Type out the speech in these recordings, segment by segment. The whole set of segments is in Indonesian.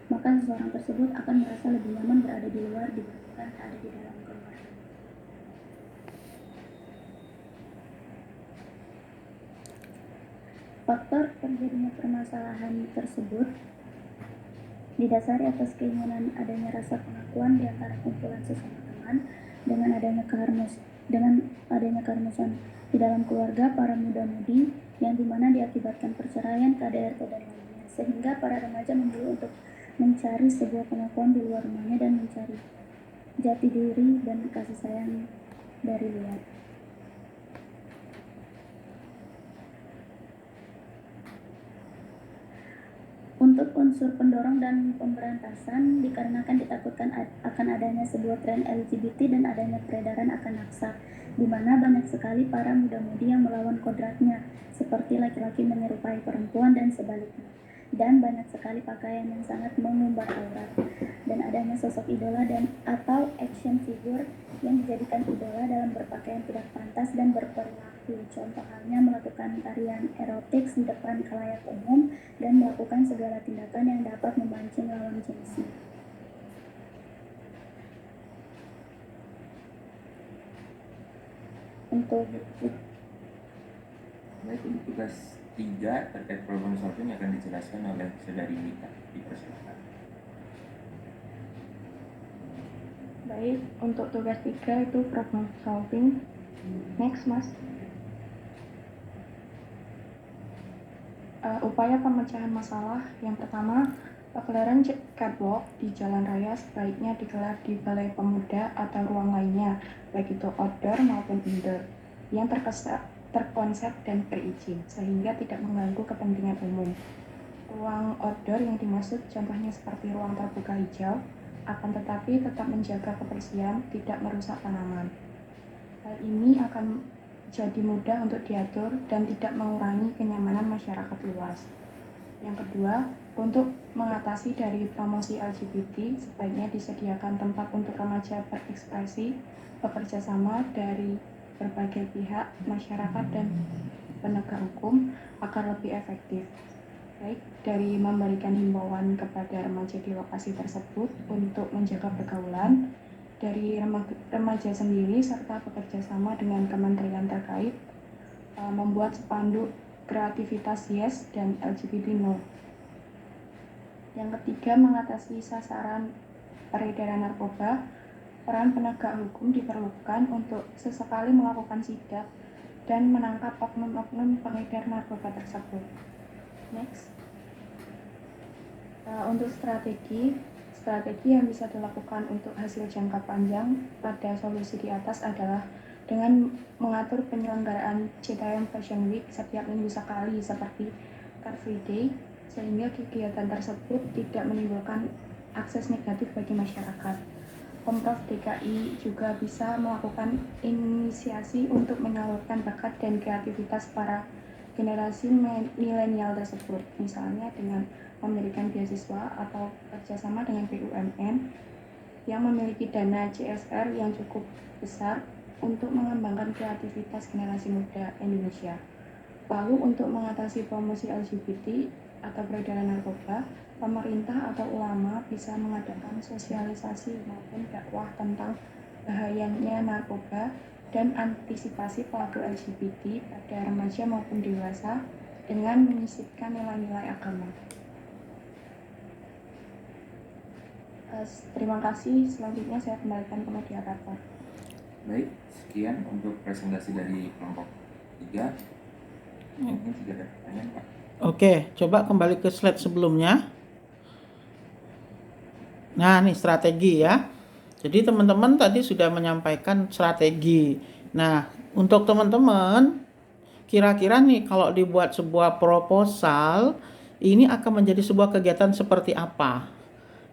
maka seseorang tersebut akan merasa lebih nyaman berada di luar dibandingkan ada di dalam keluarga. Faktor terjadinya permasalahan tersebut didasari atas keinginan adanya rasa pengakuan di antara kumpulan sesama teman dengan adanya keharmonisan di dalam keluarga para muda-mudi yang dimana diakibatkan perceraian, KDRT dan lainnya, sehingga para remaja memilih untuk mencari sebuah pengakuan di luar rumahnya dan mencari jati diri dan kasih sayang dari luar. Untuk unsur pendorong dan pemberantasan dikarenakan ditakutkan akan adanya sebuah tren LGBT dan adanya peredaran akan naksa, di mana banyak sekali para muda-mudi yang melawan kodratnya, seperti laki-laki menyerupai perempuan dan sebaliknya. Dan banyak sekali pakaian yang sangat mengumbar aurat, dan adanya sosok idola dan atau action figure yang dijadikan idola dalam berpakaian tidak pantas dan berperilaku. Contoh halnya melakukan tarian erotik di depan khalayak umum dan melakukan segala tindakan yang dapat memancing lawan jenisnya. Untuk Baik, untuk tugas 3 terkait problem solving akan dijelaskan oleh saudari Mita. Dipersilakan. Baik, untuk tugas 3 itu problem solving. Next, Mas. Upaya pemecahan masalah. Yang pertama, pagelaran catwalk di jalan raya sebaiknya digelar di balai pemuda atau ruang lainnya, baik itu outdoor maupun indoor, yang terkonsep dan berizin, sehingga tidak mengganggu kepentingan umum. Ruang outdoor yang dimaksud contohnya seperti ruang terbuka hijau, akan tetapi tetap menjaga kebersihan, tidak merusak tanaman. Hal ini akan jadi mudah untuk diatur dan tidak mengurangi kenyamanan masyarakat luas. Yang kedua, untuk mengatasi dari promosi LGBT, sebaiknya disediakan tempat untuk remaja berekspresi, bekerja sama dari berbagai pihak, masyarakat dan penegak hukum agar lebih efektif. Baik dari memberikan himbauan kepada remaja di lokasi tersebut untuk menjaga pergaulan, dari remaja sendiri serta bekerja sama dengan kementerian terkait, membuat spanduk kreativitas yes dan LGBT no. Yang ketiga, mengatasi sasaran peredaran narkoba. Peran penegak hukum diperlukan untuk sesekali melakukan sidak dan menangkap oknum-oknum pengedar narkoba tersebut. Next. Untuk strategi yang bisa dilakukan untuk hasil jangka panjang pada solusi di atas adalah dengan mengatur penyelenggaraan Citayam Fashion Week setiap minggu sekali seperti Car Free Day, sehingga kegiatan tersebut tidak menimbulkan akses negatif bagi masyarakat. Pemprov DKI juga bisa melakukan inisiasi untuk menyalurkan bakat dan kreativitas para generasi milenial tersebut, misalnya dengan memberikan beasiswa atau kerjasama dengan BUMN yang memiliki dana CSR yang cukup besar untuk mengembangkan kreativitas generasi muda Indonesia. Lalu untuk mengatasi promosi LGBT atau peredaran narkoba, pemerintah atau ulama bisa mengadakan sosialisasi maupun dakwah tentang bahayanya narkoba dan antisipasi pelaku LGBT pada remaja maupun dewasa dengan menyisipkan nilai-nilai agama. Terima kasih. Selanjutnya saya kembalikan ke moderator. Baik, sekian untuk presentasi dari kelompok 3. Mungkin jika ada pertanyaan, Pak. Oke, coba kembali ke slide sebelumnya. Nah, ini strategi ya. Jadi teman-teman tadi sudah menyampaikan strategi. Nah, untuk teman-teman, kira-kira nih kalau dibuat sebuah proposal, ini akan menjadi sebuah kegiatan seperti apa?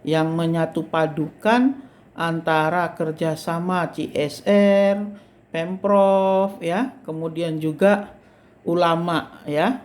Yang menyatu padukan antara kerjasama CSR, Pemprov ya, kemudian juga ulama ya.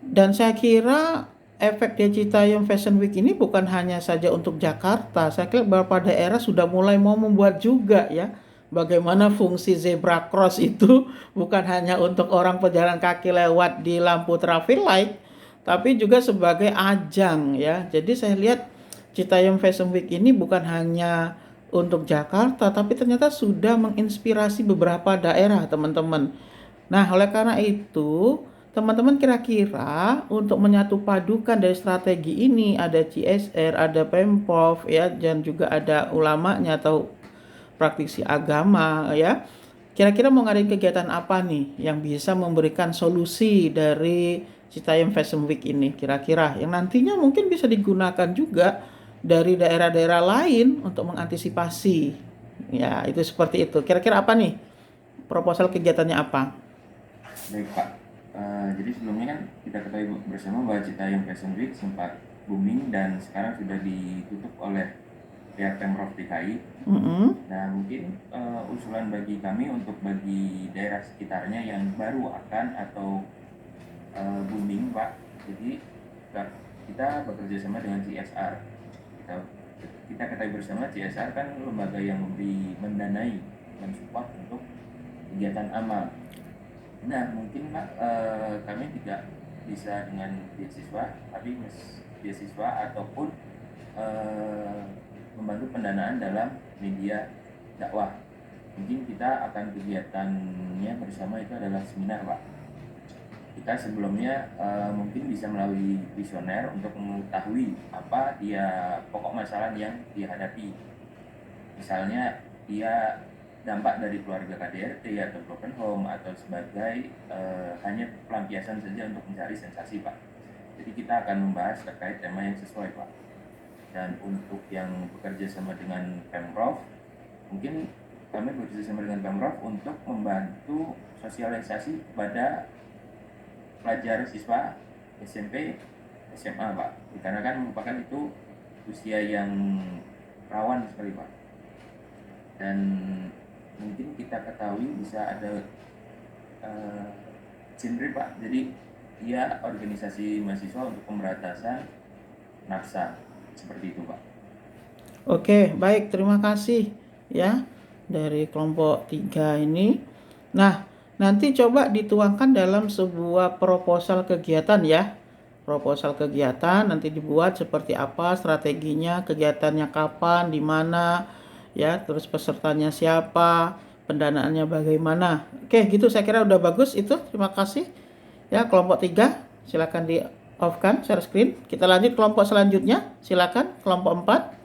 Dan saya kira efek Citayam Fashion Week ini bukan hanya saja untuk Jakarta. Saya kira beberapa daerah sudah mulai mau membuat juga ya. Bagaimana fungsi zebra cross itu bukan hanya untuk orang pejalan kaki lewat di lampu traffic light, tapi juga sebagai ajang ya. Jadi saya lihat Citayam Fashion Week ini bukan hanya untuk Jakarta, tapi ternyata sudah menginspirasi beberapa daerah, teman-teman. Nah, oleh karena itu, teman-teman kira-kira untuk menyatu padukan dari strategi ini, ada CSR, ada Pemprov ya, dan juga ada ulamanya atau praktisi agama ya. Kira-kira mau ngadain kegiatan apa nih yang bisa memberikan solusi dari Citayam Fashion Week ini kira-kira yang nantinya mungkin bisa digunakan juga dari daerah-daerah lain untuk mengantisipasi. Ya, itu seperti itu. Kira-kira apa nih? Proposal kegiatannya apa? Baik Pak. Jadi sebelumnya kan kita ketahui bersama bahwa Citayam Fashion Week sempat booming dan sekarang sudah ditutup oleh pihak Pemprov DKI. Nah mungkin usulan bagi kami untuk bagi daerah sekitarnya yang baru akan atau booming Pak. Jadi kita bekerja sama dengan CSR. Kita ketahui bersama CSR kan lembaga yang mendanai dan support untuk kegiatan amal. Nah mungkin Pak kami tidak bisa dengan beasiswa, tapi beasiswa ataupun membantu pendanaan dalam media dakwah. Mungkin kita akan kegiatannya bersama itu adalah seminar Pak. Kita sebelumnya mungkin bisa melalui visioner untuk mengetahui apa dia pokok masalah yang dihadapi. Misalnya dia dampak dari keluarga KDRT atau broken home atau sebagai hanya pelampiasan saja untuk mencari sensasi Pak. Jadi kita akan membahas terkait tema yang sesuai Pak. Dan untuk yang bekerja sama dengan Pemprov, mungkin kami bekerja sama dengan Pemprov untuk membantu sosialisasi pada pelajar siswa SMP, SMA Pak. Dikarenakan merupakan itu usia yang rawan sekali Pak. Dan mungkin kita ketahui bisa ada CINDRI Pak. Jadi dia organisasi mahasiswa untuk pemberantasan nafsa. Seperti itu Pak. Oke, baik, terima kasih ya dari kelompok 3 ini. Nah, nanti coba dituangkan dalam sebuah proposal kegiatan ya. Proposal kegiatan nanti dibuat seperti apa, strateginya, kegiatannya kapan, di mana ya, terus pesertanya siapa, pendanaannya bagaimana. Oke, gitu saya kira udah bagus itu. Terima kasih. Ya, kelompok 3 silakan di off kan share screen. Kita lanjut kelompok selanjutnya. Silakan kelompok 4.